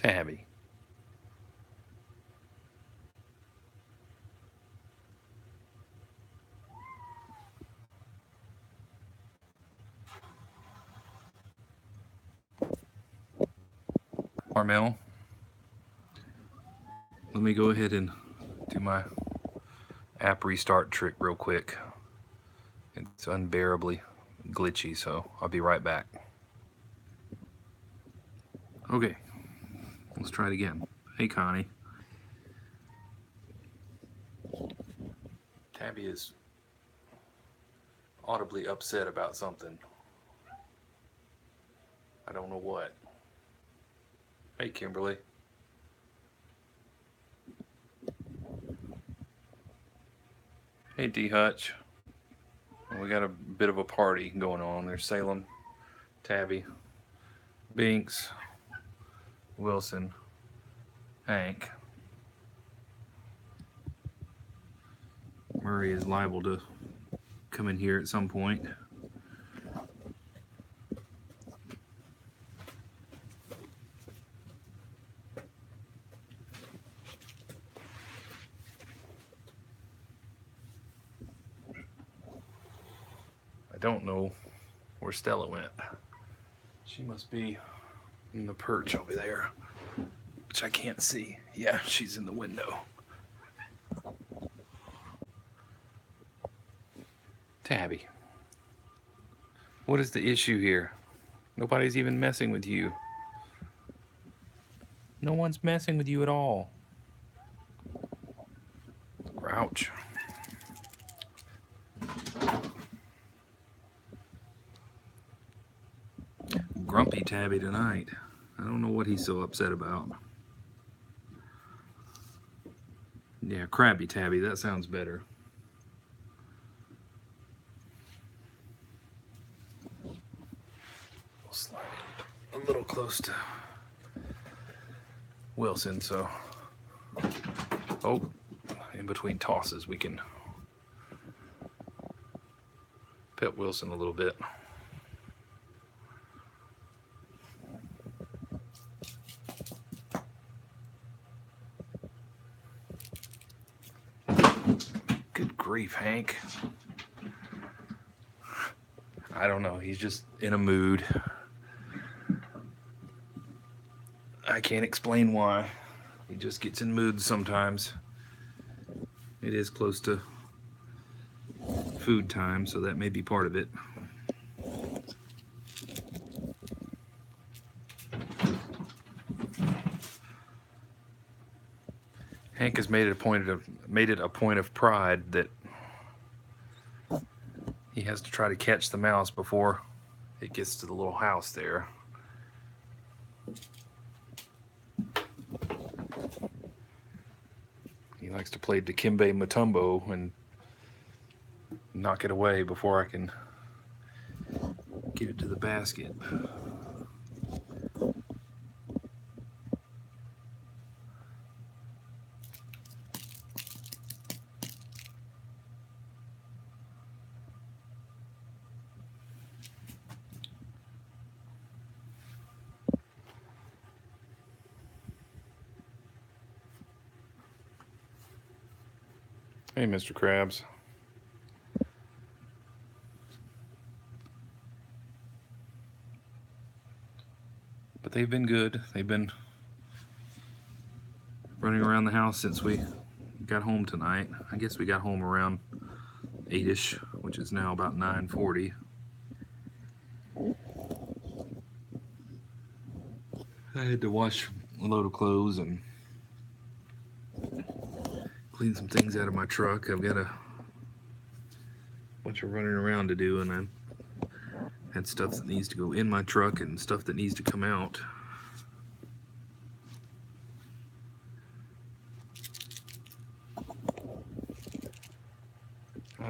Tabby. Carmel, let me go ahead and do my app restart trick real quick. It's unbearably glitchy, so I'll be right back. Okay, let's try it again. Hey, Connie. Tabby is audibly upset about something. I don't know what. Hey, Kimberly. Hey, D Hutch. We got a bit of a party going on. There's Salem, Tabby, Binks, Wilson, Hank. Murray is liable to come in here at some point. I don't know where Stella went. She must be in the perch over there, which I can't see. Yeah, she's in the window. Tabby, what is the issue here? Nobody's even messing with you. No one's messing with you at all. Ouch. Grumpy Tabby tonight. I don't know what he's so upset about. Yeah, crabby Tabby, that sounds better. We'll slide a little close to Wilson, so in between tosses we can pet Wilson a little bit. Good grief, Hank. I don't know, he's just in a mood. I can't explain why. He just gets in moods sometimes. It is close to food time, so that may be part of it. Hank has made it a point of pride that he has to try to catch the mouse before it gets to the little house there. He likes to play Dikembe Mutombo and knock it away before I can get it to the basket. Hey, Mr. Krabs. But they've been good. They've been running around the house since we got home tonight. I guess we got home around 8-ish, which is now about 9:40. I had to wash a load of clothes and clean some things out of my truck. I've got a bunch of running around to do, and I had stuff that needs to go in my truck and stuff that needs to come out.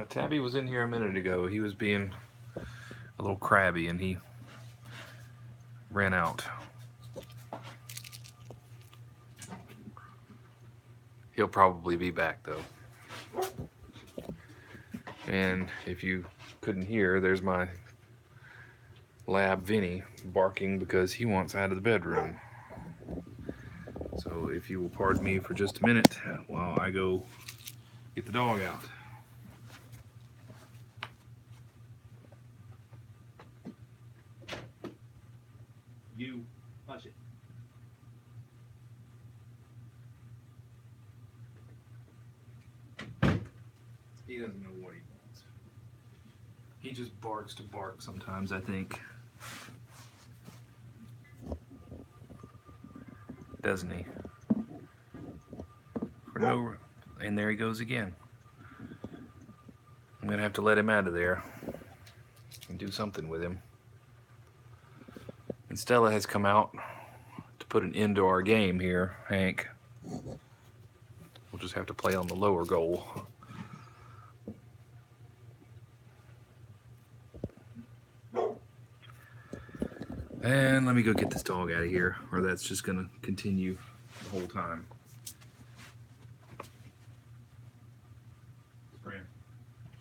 Tabby was in here a minute ago. He was being a little crabby and he ran out. He'll probably be back though. And if you couldn't hear, there's my lab Vinny barking because he wants out of the bedroom. So if you will pardon me for just a minute while I go get the dog out. You hush it. He doesn't know what he wants. He just barks to bark sometimes, I think. Doesn't he? And there he goes again. I'm gonna have to let him out of there and do something with him. And Stella has come out to put an end to our game here, Hank. We'll just have to play on the lower goal. And let me go get this dog out of here, or that's just gonna continue the whole time.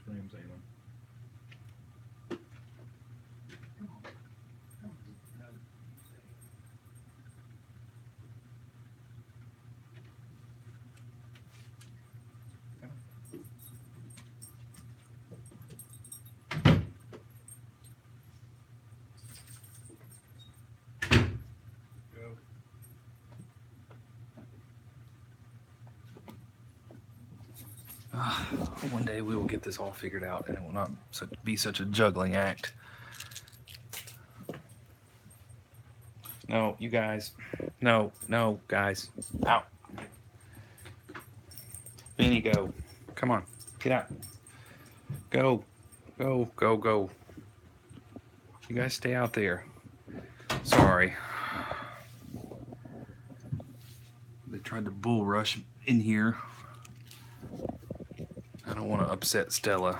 Scram, Salem. One day we will get this all figured out and it will not be such a juggling act. No, you guys. No, guys. Out. Benny, go. Come on. Get out. Go. Go. You guys stay out there. Sorry. They tried to bull rush in here. I don't want to upset Stella.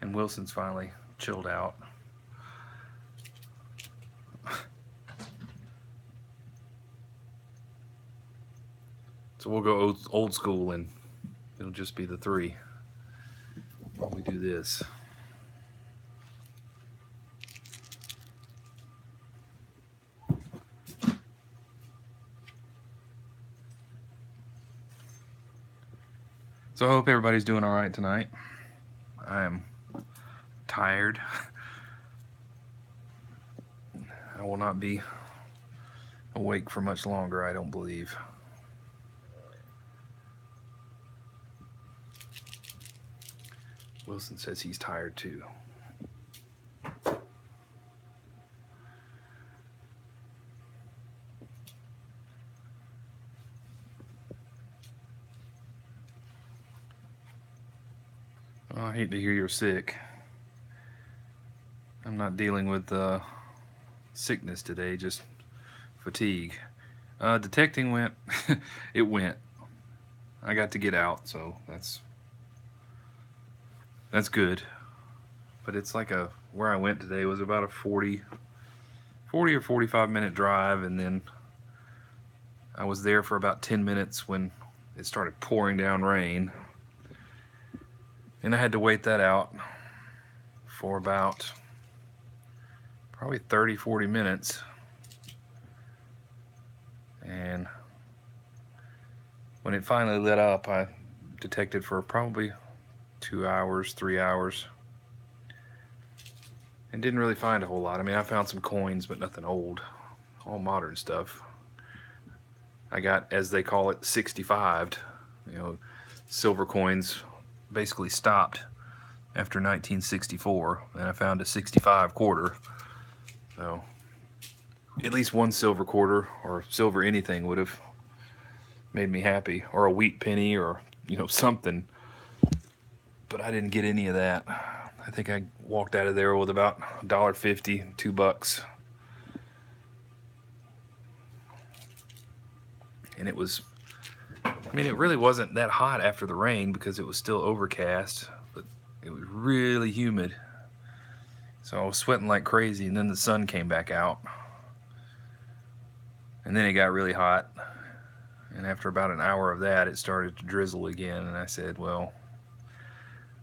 And Wilson's finally chilled out. So we'll go old school and it'll just be the three while we do this. So I hope everybody's doing all right tonight. I am tired. I will not be awake for much longer, I don't believe. Wilson says he's tired too. Oh, I hate to hear you're sick. I'm not dealing with sickness today, just fatigue. Detecting went, it went. I got to get out, so that's good. But it's like where I went today was about a 40 or 45 minute drive, and then I was there for about 10 minutes when it started pouring down rain. And I had to wait that out for about probably 30-40 minutes. And when it finally lit up, I detected for probably 2 hours, 3 hours. And didn't really find a whole lot. I mean, I found some coins, but nothing old. All modern stuff. I got, as they call it, 65'd. You know, silver coins basically stopped after 1964, and I found a 65 quarter. So at least one silver quarter or silver anything would have made me happy, or a wheat penny, or something. But I didn't get any of that. I think I walked out of there with about $1.50, $2. And it was, I mean, it really wasn't that hot after the rain because it was still overcast, but it was really humid. So I was sweating like crazy, and then the sun came back out. And then it got really hot. And after about an hour of that, it started to drizzle again. And I said, well,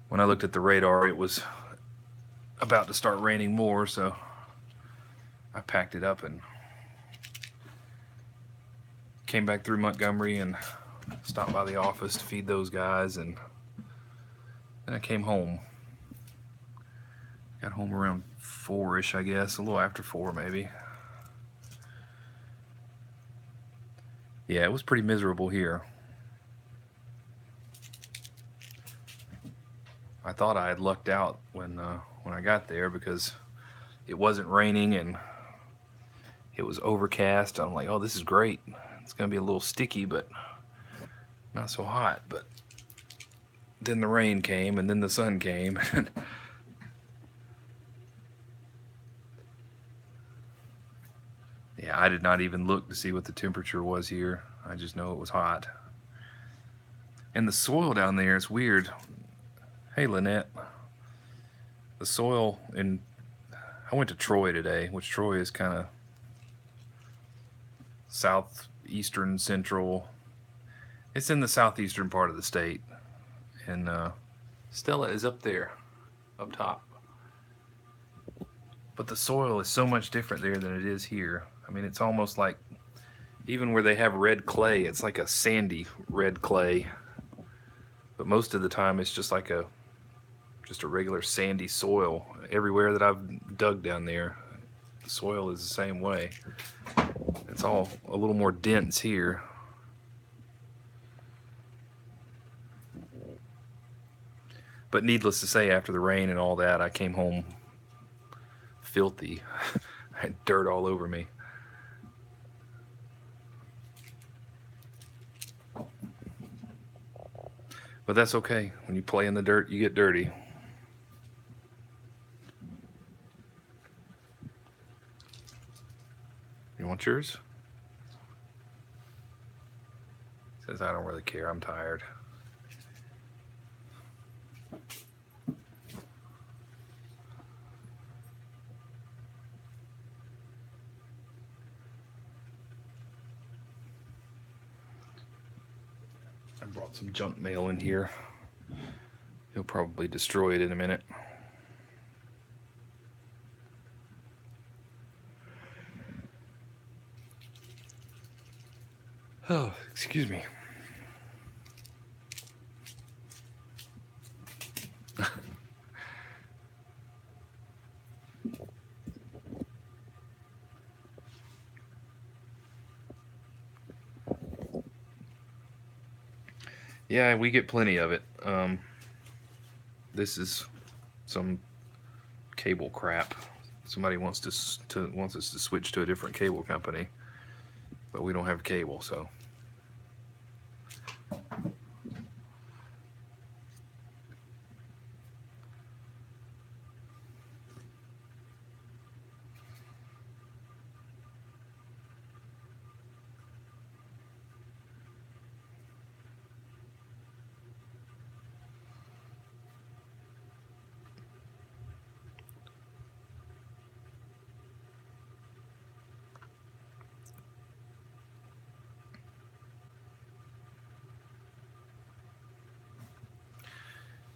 when I looked at the radar, it was about to start raining more, so I packed it up and came back through Montgomery and stopped by the office to feed those guys, and then I came home. Got home around 4-ish, I guess, a little after 4 maybe. Yeah, it was pretty miserable here. I thought I had lucked out when I got there because it wasn't raining and it was overcast. I'm like, oh, this is great. It's gonna be a little sticky, but not so hot. But then the rain came, and then the sun came. Yeah, I did not even look to see what the temperature was here. I just know it was hot. And the soil down there is weird. Hey, Lynette. The soil in... I went to Troy today, which Troy is kind of southeastern central. It's in the southeastern part of the state. And Stella is up there, up top. But the soil is so much different there than it is here. I mean, it's almost like, even where they have red clay, it's like a sandy red clay. But most of the time it's just like a regular sandy soil. Everywhere that I've dug down there, the soil is the same way. It's all a little more dense here. But needless to say, after the rain and all that, I came home filthy. I had dirt all over me. But that's okay. When you play in the dirt, you get dirty. You want yours? Says, I don't really care. I'm tired. I brought some junk mail in here. He'll probably destroy it in a minute. Oh, excuse me. Yeah, we get plenty of it. This is some cable crap. Somebody wants us to switch to a different cable company, but we don't have cable, so.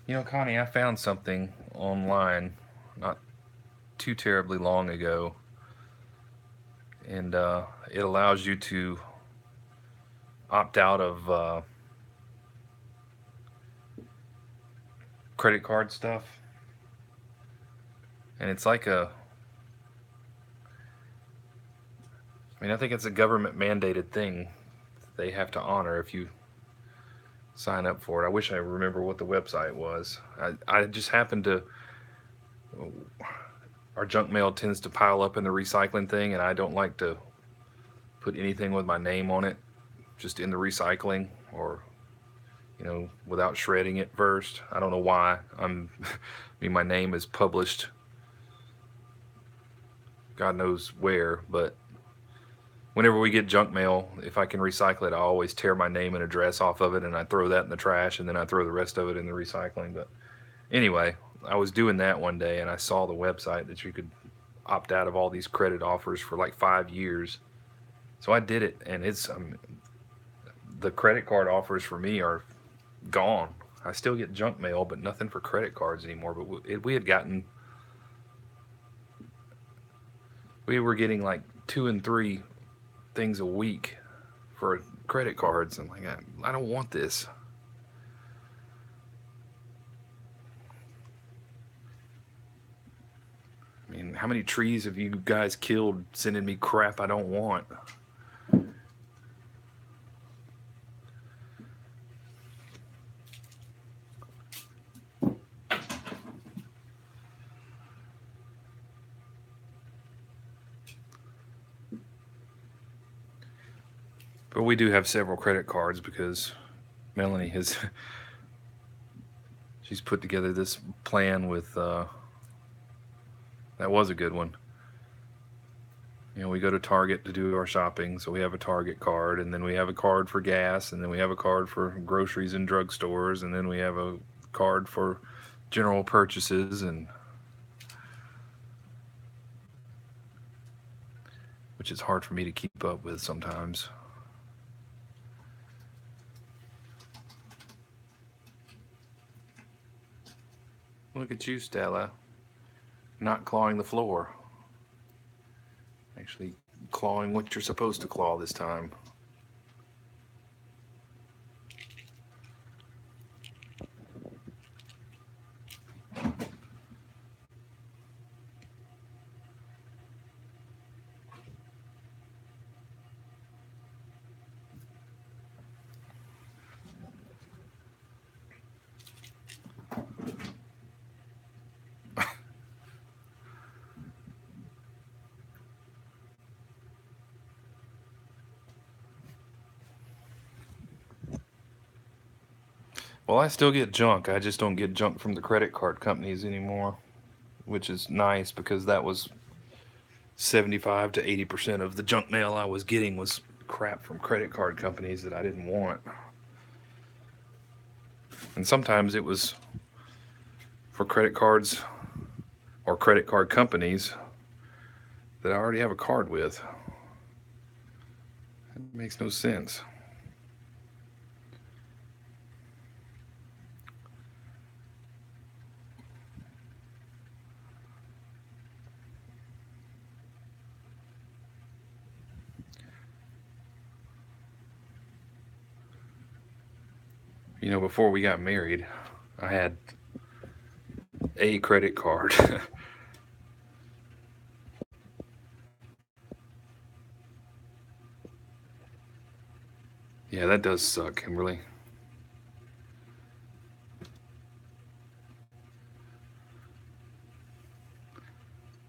You know, Connie, I found something online not too terribly long ago, and it allows you to opt out of credit card stuff. And it's like I think it's a government mandated thing they have to honor if you sign up for it. I wish I remember what the website was. I just happened to... Our junk mail tends to pile up in the recycling thing, and I don't like to put anything with my name on it just in the recycling, or without shredding it first. I don't know why. My name is published God knows where, but whenever we get junk mail, if I can recycle it, I always tear my name and address off of it, and I throw that in the trash, and then I throw the rest of it in the recycling. But anyway, I was doing that one day, and I saw the website that you could opt out of all these credit offers for like 5 years. So I did it, and the credit card offers for me are gone. I still get junk mail, but nothing for credit cards anymore. But we had gotten We were getting like 2 and 3 things a week for credit cards. I'm like, I don't want this. I mean, how many trees have you guys killed sending me crap I don't want? But we do have several credit cards because Melanie has she's put together this plan with that was a good one. You know, we go to Target to do our shopping, so we have a Target card, and then we have a card for gas, and then we have a card for groceries and drugstores, and then we have a card for general purchases, and which is hard for me to keep up with sometimes. Look at you, Stella, not clawing the floor. Actually clawing what you're supposed to claw this time. Well, I still get junk. I just don't get junk from the credit card companies anymore, which is nice because that was 75 to 80% of the junk mail I was getting was crap from credit card companies that I didn't want. And sometimes it was for credit cards or credit card companies that I already have a card with. It makes no sense. You know, before we got married, I had a credit card. Yeah, that does suck, Kimberly.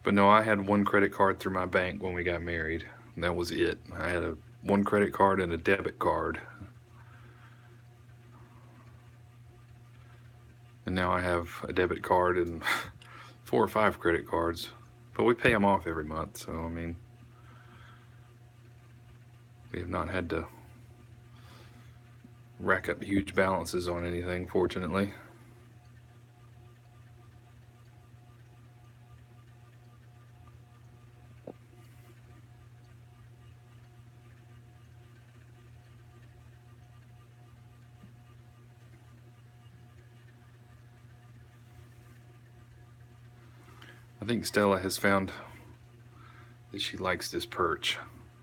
But no, I had one credit card through my bank when we got married. And that was it. I had one credit card and a debit card. And now I have a debit card and 4 or 5 credit cards. But we pay them off every month, so I mean, we have not had to rack up huge balances on anything, fortunately. I think Stella has found that she likes this perch.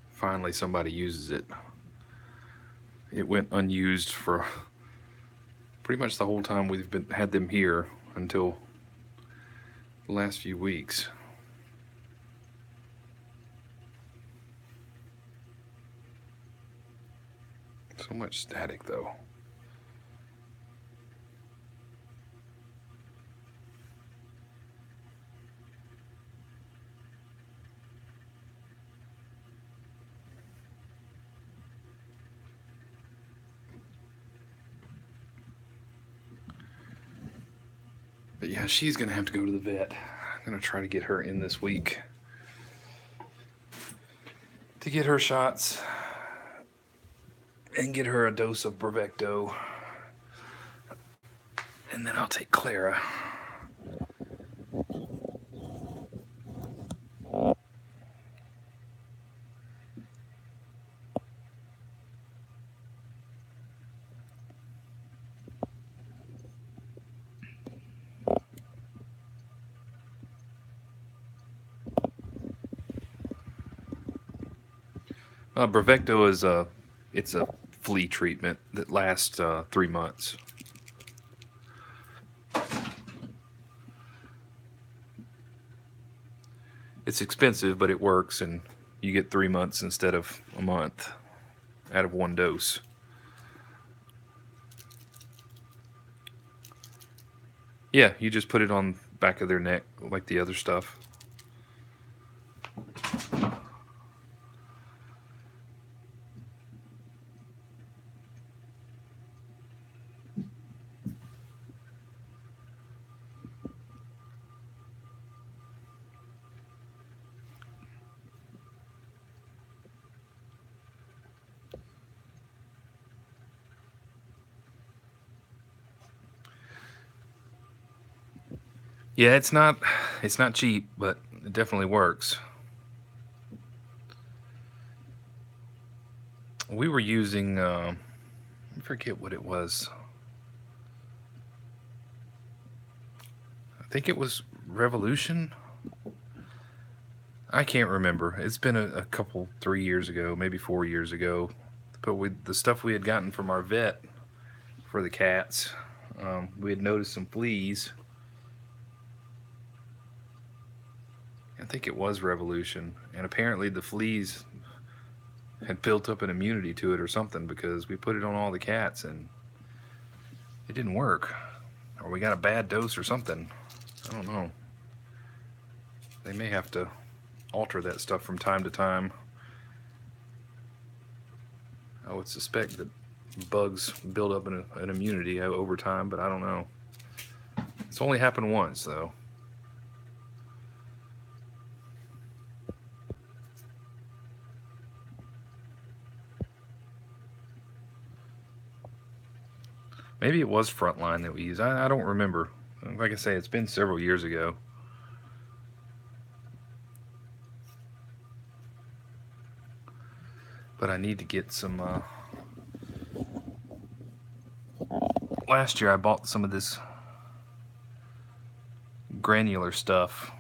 Finally, somebody uses it. It went unused for pretty much the whole time we've had them here until the last few weeks. So much static, though. But yeah, she's going to have to go to the vet. I'm going to try to get her in this week to get her shots and get her a dose of Bravecto. And then I'll take Clara. Bravecto is it's a flea treatment that lasts 3 months. It's expensive, but it works, and you get 3 months instead of a month out of one dose. Yeah, you just put it on back of their neck like the other stuff. Yeah, it's not cheap, but it definitely works. We were using I forget what it was. I think it was Revolution. I can't remember. It's been a couple, 3 years ago, maybe 4 years ago. But the stuff we had gotten from our vet for the cats, we had noticed some fleas. I think it was Revolution, and apparently the fleas had built up an immunity to it or something because we put it on all the cats and it didn't work, or we got a bad dose or something. I don't know. They may have to alter that stuff from time to time. I would suspect that bugs build up an immunity over time, but I don't know. It's only happened once, though. Maybe it was Frontline that we used. I don't remember. Like I say, it's been several years ago. But I need to get some. Last year I bought some of this granular stuff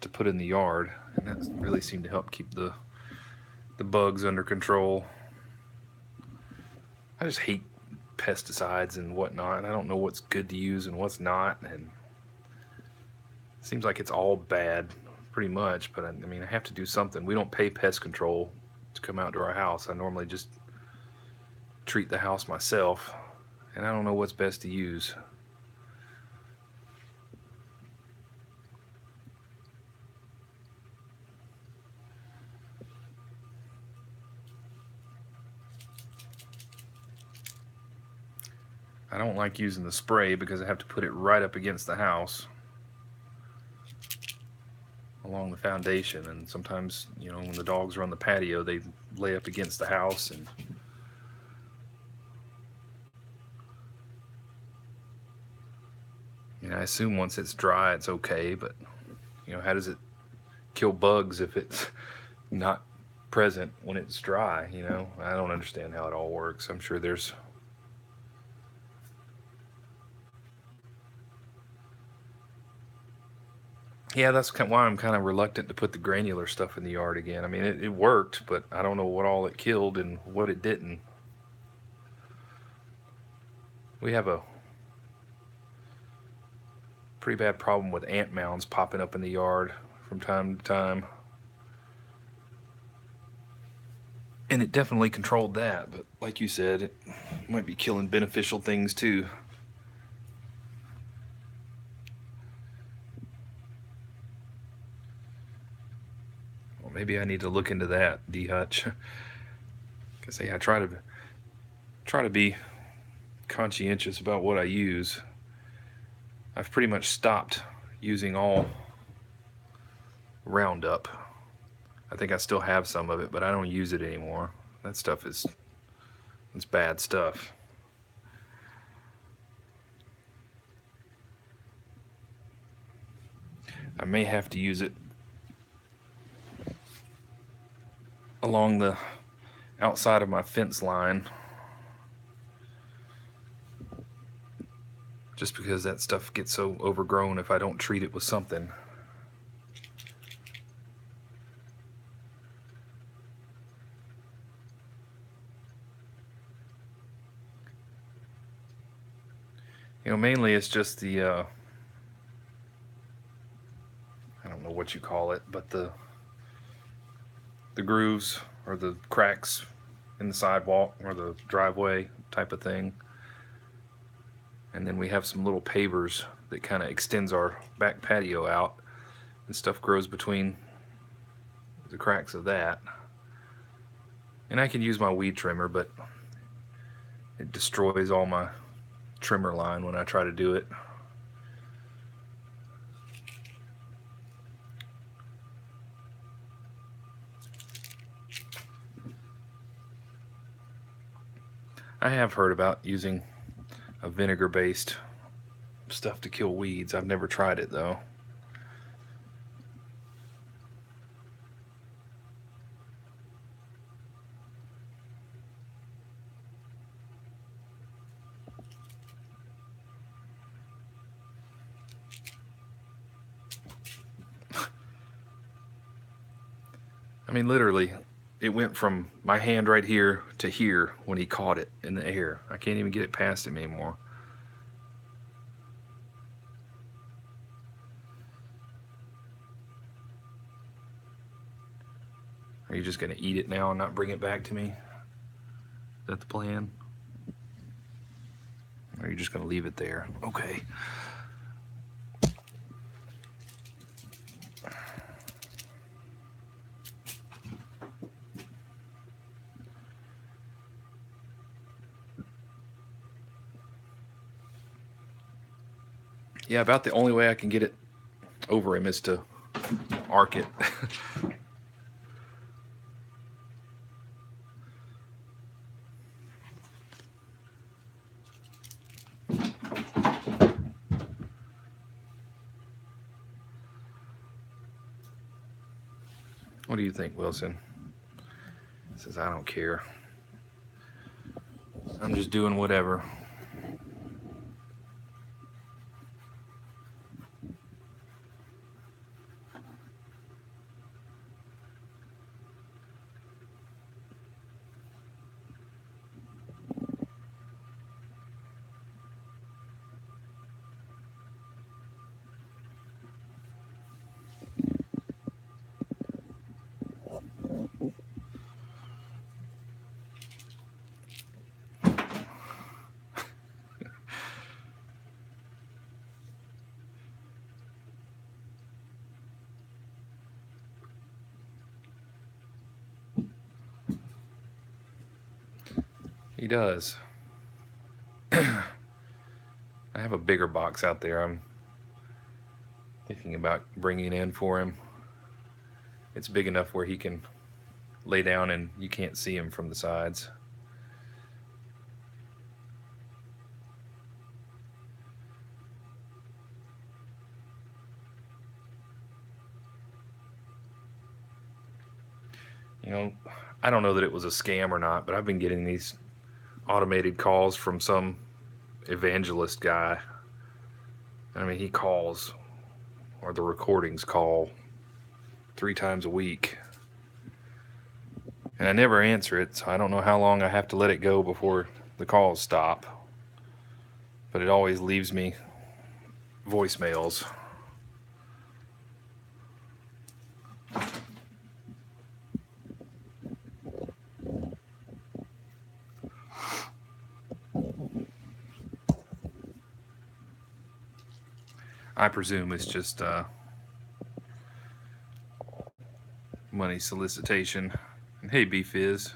to put in the yard, and that really seemed to help keep the bugs under control. I just hate pesticides and whatnot. I don't know what's good to use and what's not, and it seems like it's all bad, pretty much. But I mean, I have to do something. We don't pay pest control to come out to our house. I normally just treat the house myself, and I don't know what's best to use. I don't like using the spray because I have to put it right up against the house along the foundation, and sometimes, when the dogs are on the patio, they lay up against the house, and I assume once it's dry it's okay, but how does it kill bugs if it's not present when it's dry? I don't understand how it all works. I'm sure there's yeah, that's why I'm kind of reluctant to put the granular stuff in the yard again. I mean, it worked, but I don't know what all it killed and what it didn't. We have a pretty bad problem with ant mounds popping up in the yard from time to time. And it definitely controlled that, but like you said, it might be killing beneficial things too. Well, maybe I need to look into that, D Hutch. Because I try to be conscientious about what I use. I've pretty much stopped using all Roundup. I think I still have some of it, but I don't use it anymore. That stuff it's bad stuff. I may have to use it along the outside of my fence line, just because that stuff gets so overgrown if I don't treat it with something. You know, mainly it's just the I don't know what you call it, but the grooves or the cracks in the sidewalk or the driveway type of thing. And then we have some little pavers that kind of extends our back patio out, and stuff grows between the cracks of that. And I can use my weed trimmer, but it destroys all my trimmer line when I try to do it. I have heard about using a vinegar-based stuff to kill weeds. I've never tried it though. I mean, literally, it went from my hand right here to here when he caught it in the air. I can't even get it past him anymore. Are you just going to eat it now and not bring it back to me? Is that the plan? Or are you just going to leave it there? Okay. Yeah, about the only way I can get it over him is to arc it. What do you think, Wilson? He says, I don't care. I'm just doing whatever. He does. I have a bigger box out there I'm thinking about bringing in for him. It's big enough where he can lay down and you can't see him from the sides. You know, I don't know that it was a scam or not, but I've been getting these automated calls from some evangelist guy. I mean, he calls, or the recordings call 3 times a week. And I never answer it, so I don't know how long I have to let it go before the calls stop. But it always leaves me voicemails. I presume it's just money solicitation. And hey, B-Fizz.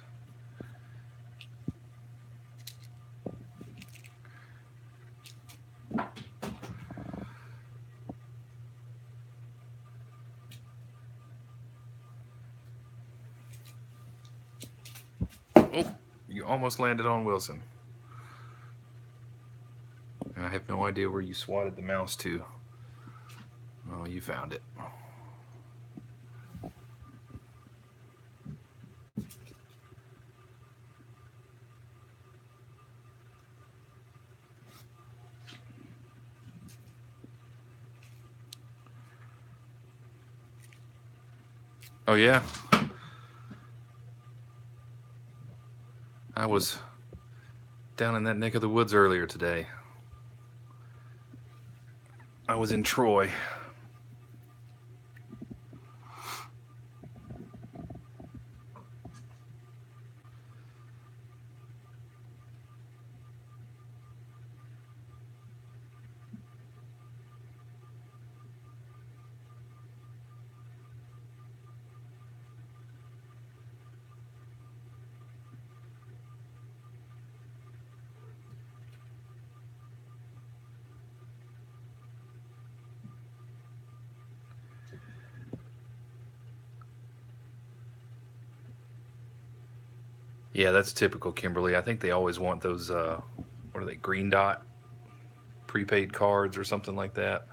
Oh, you almost landed on Wilson. And I have no idea where you swatted the mouse to. Oh, you found it. Oh, yeah? I was down in that neck of the woods earlier today. I was in Troy. Yeah, that's typical, Kimberly. I think they always want those, what are they, green dot prepaid cards or something like that.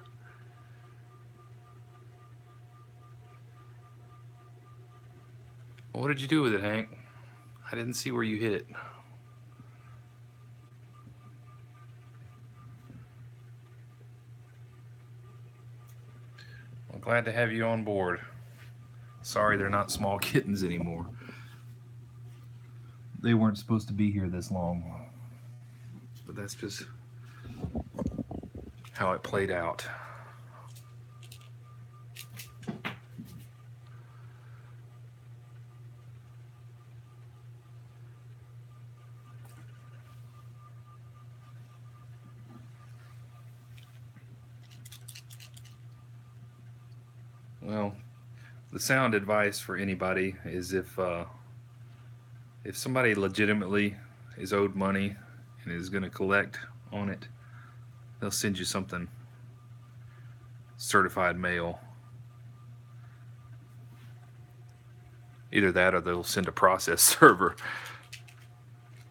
What did you do with it, Hank? I didn't see where you hit it. Well, glad to have you on board. Sorry they're not small kittens anymore. They weren't supposed to be here this long. But that's just how it played out. Well, the sound advice for anybody is if somebody legitimately is owed money and is going to collect on it, they'll send you something certified mail. Either that or they'll send a process server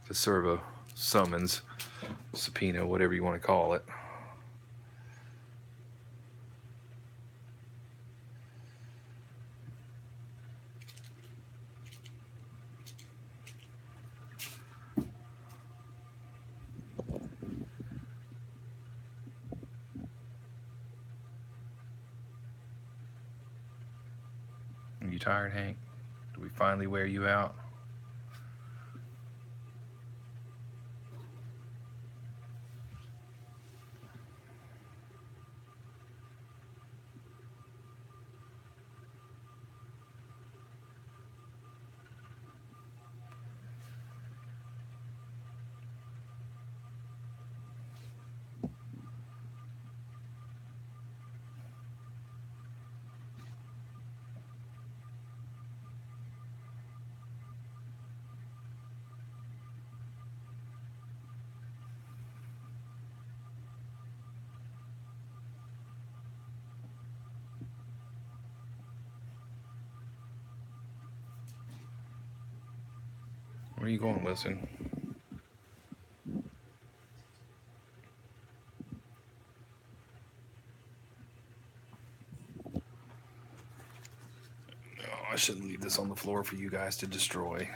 to serve a summons, subpoena, whatever you want to call it. Are you tired, Hank? Did we finally wear you out? Where are you going, Wilson? Oh, I shouldn't leave this on the floor for you guys to destroy.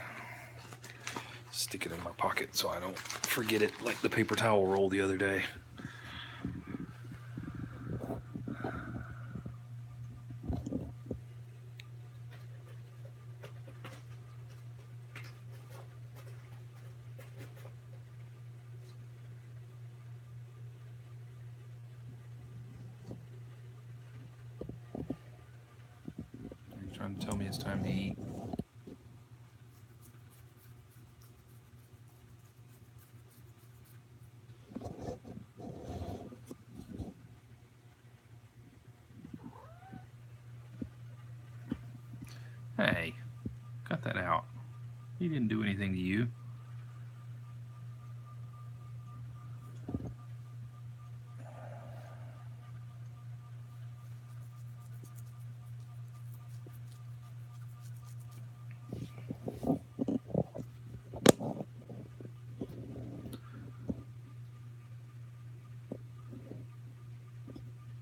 Stick it in my pocket so I don't forget it like the paper towel roll the other day. Trying to tell me it's time to eat. Hey, cut that out. He didn't do anything to you.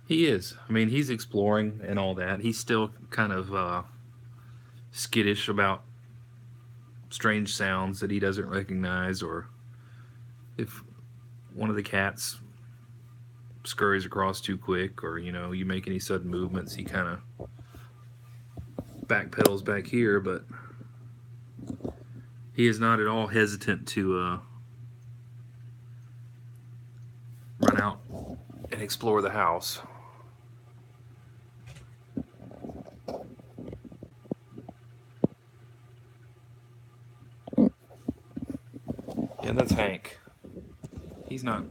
He is. I mean, he's exploring and all that. He's still kind of skittish about strange sounds that he doesn't recognize, or if one of the cats scurries across too quick, or you make any sudden movements, he kind of backpedals back here. But he is not at all hesitant to run out and explore the house. And that's Hank. He's not...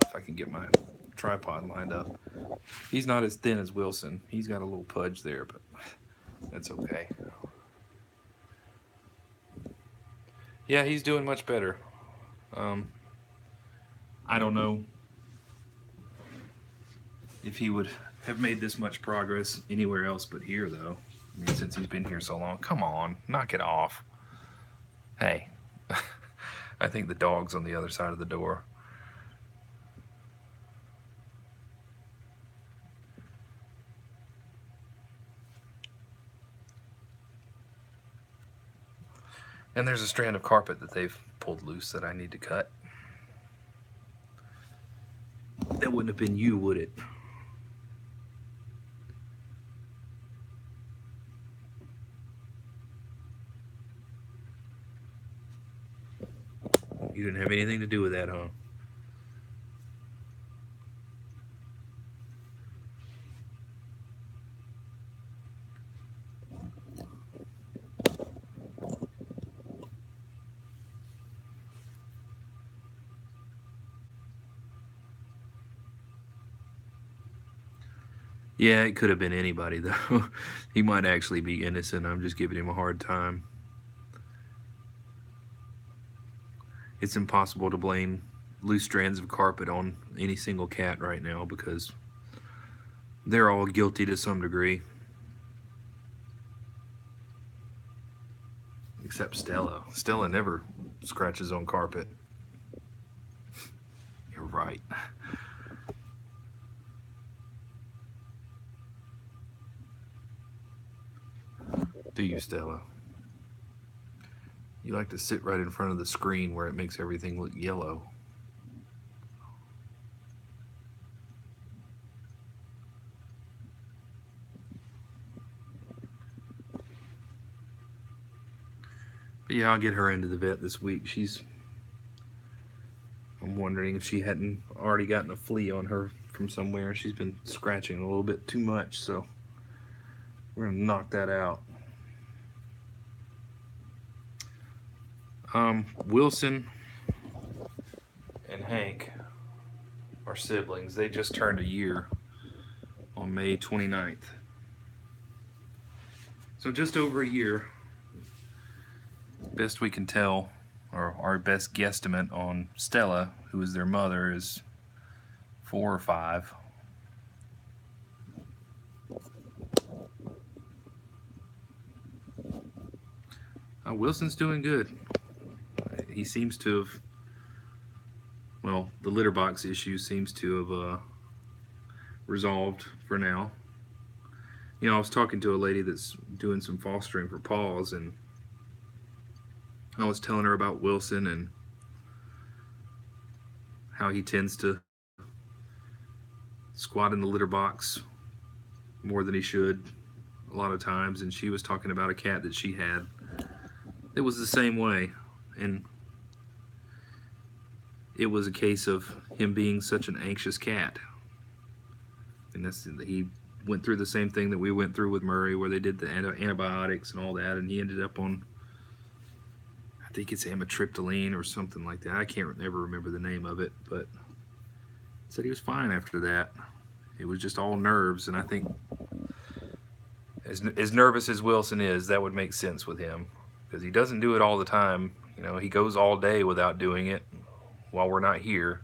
If I can get my tripod lined up. He's not as thin as Wilson. He's got a little pudge there, but that's okay. Yeah, he's doing much better. I don't know if he would have made this much progress anywhere else but here, though. I mean, since he's been here so long. Come on, knock it off. Hey, I think the dog's on the other side of the door. And there's a strand of carpet that they've pulled loose that I need to cut. That wouldn't have been you, would it? You didn't have anything to do with that, huh? Yeah, it could have been anybody, though. He might actually be innocent. I'm just giving him a hard time. It's impossible to blame loose strands of carpet on any single cat right now because they're all guilty to some degree. Except Stella. Stella never scratches on carpet. You're right. Do you, Stella? You like to sit right in front of the screen where it makes everything look yellow. But yeah, I'll get her into the vet this week. I'm wondering if she hadn't already gotten a flea on her from somewhere. She's been scratching a little bit too much, so we're gonna knock that out. Wilson and Hank are siblings. They just turned a year on May 29th. So just over a year. Best we can tell, or our best guesstimate on Stella, who is their mother, is 4 or 5. Wilson's doing good. He seems to have, well, the litter box issue seems to have resolved for now. You know, I was talking to a lady that's doing some fostering for paws, and I was telling her about Wilson and how he tends to squat in the litter box more than he should a lot of times, and she was talking about a cat that she had. It was the same way, and it was a case of him being such an anxious cat. And he went through the same thing that we went through with Murray, where they did the antibiotics and all that, and he ended up on, I think it's amitriptyline or something like that. I can't ever remember the name of it, but said he was fine after that. It was just all nerves, and I think as nervous as Wilson is, that would make sense with him, because he doesn't do it all the time. You know, he goes all day without doing it while we're not here.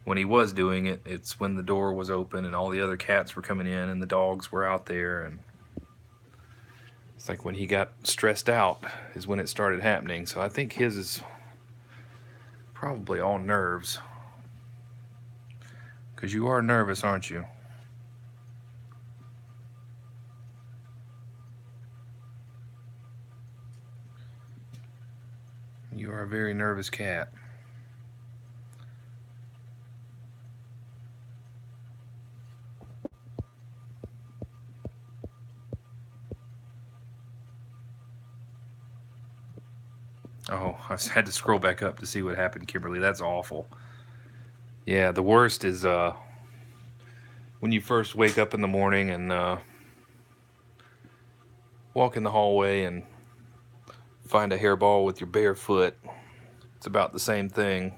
When he was doing it, it's when the door was open and all the other cats were coming in and the dogs were out there, and it's like when he got stressed out is when it started happening. So I think his is probably all nerves. Because you are nervous, aren't you? You are a very nervous cat. Oh, I had to scroll back up to see what happened, Kimberly. That's awful. Yeah, the worst is when you first wake up in the morning and walk in the hallway and find a hairball with your bare foot. It's about the same thing.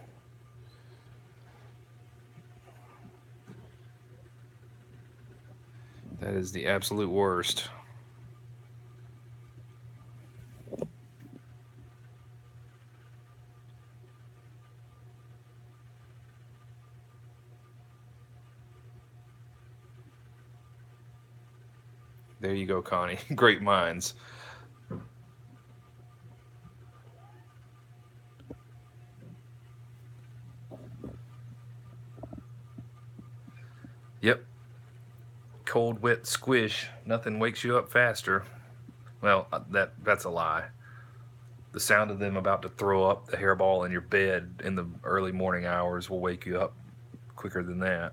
That is the absolute worst. There you go, Connie. Great minds. Yep. Cold, wet squish. Nothing wakes you up faster. Well, that's a lie. The sound of them about to throw up the hairball in your bed in the early morning hours will wake you up quicker than that.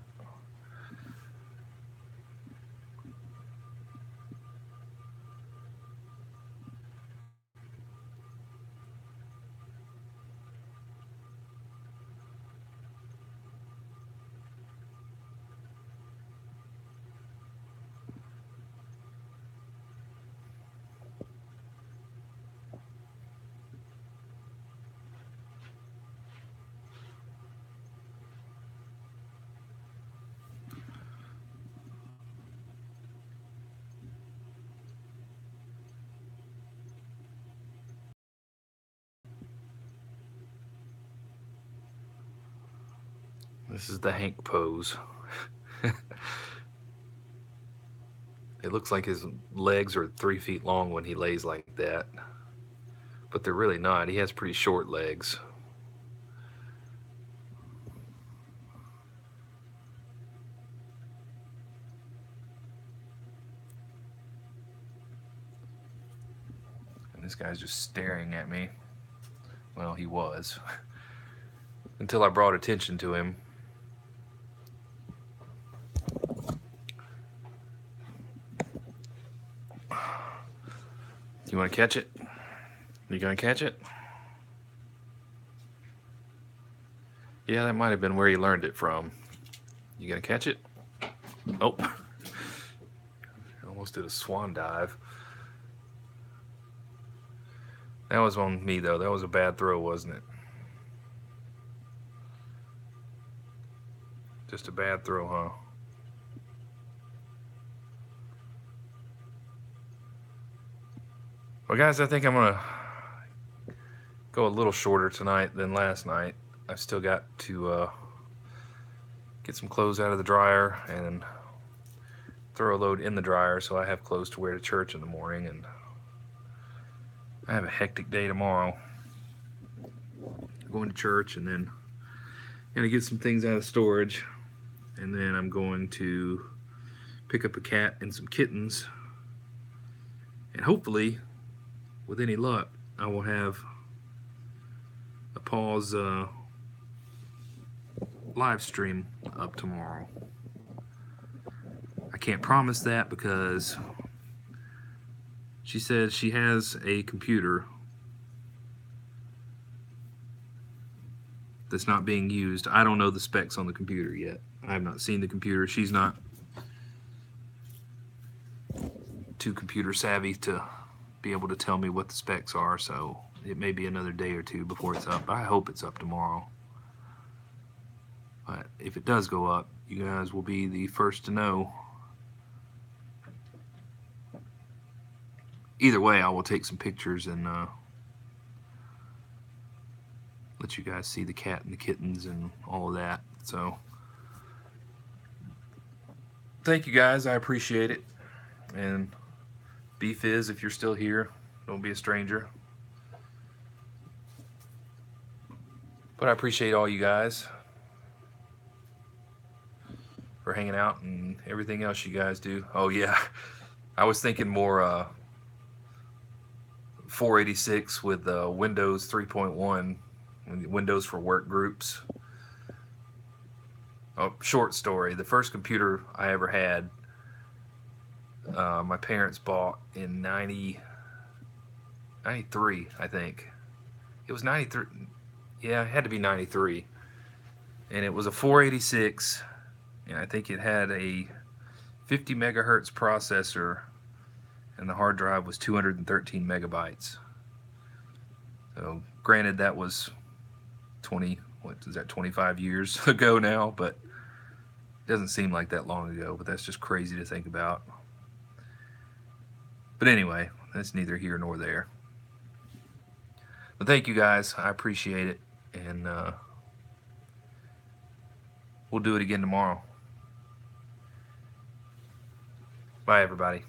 This is the Hank pose. It looks like his legs are 3 feet long when he lays like that. But they're really not. He has pretty short legs. And this guy's just staring at me. Well, he was. Until I brought attention to him. You want to catch it? You gonna catch it? Yeah, that might have been where he learned it from. You gonna catch it? Oh. Almost did a swan dive. That was on me, though. That was a bad throw, wasn't it? Just a bad throw, huh? Well, guys, I think I'm going to go a little shorter tonight than last night. I've still got to get some clothes out of the dryer and throw a load in the dryer so I have clothes to wear to church in the morning. And I have a hectic day tomorrow. I'm going to church and then going to get some things out of storage. And then I'm going to pick up a cat and some kittens. And hopefully, with any luck, I will have a pause live stream up tomorrow. I can't promise that because she said she has a computer that's not being used. I don't know the specs on the computer yet. I have not seen the computer. She's not too computer savvy to be able to tell me what the specs are, so it may be another day or two before it's up. I hope it's up tomorrow. But if it does go up, you guys will be the first to know. Either way, I will take some pictures and let you guys see the cat and the kittens and all of that. So thank you guys, I appreciate it. And beef is, if you're still here, don't be a stranger. But I appreciate all you guys for hanging out and everything else you guys do. Oh yeah, I was thinking more 486 with Windows 3.1, Windows for work groups. Oh, short story. The first computer I ever had, my parents bought in 93, I think. It was 93. Yeah, it had to be 93. And it was a 486, and I think it had a 50 megahertz processor, and the hard drive was 213 megabytes. So granted, that was 20, what is that, 25 years ago now, but it doesn't seem like that long ago, but that's just crazy to think about. But anyway, that's neither here nor there. But thank you guys. I appreciate it. And we'll do it again tomorrow. Bye, everybody.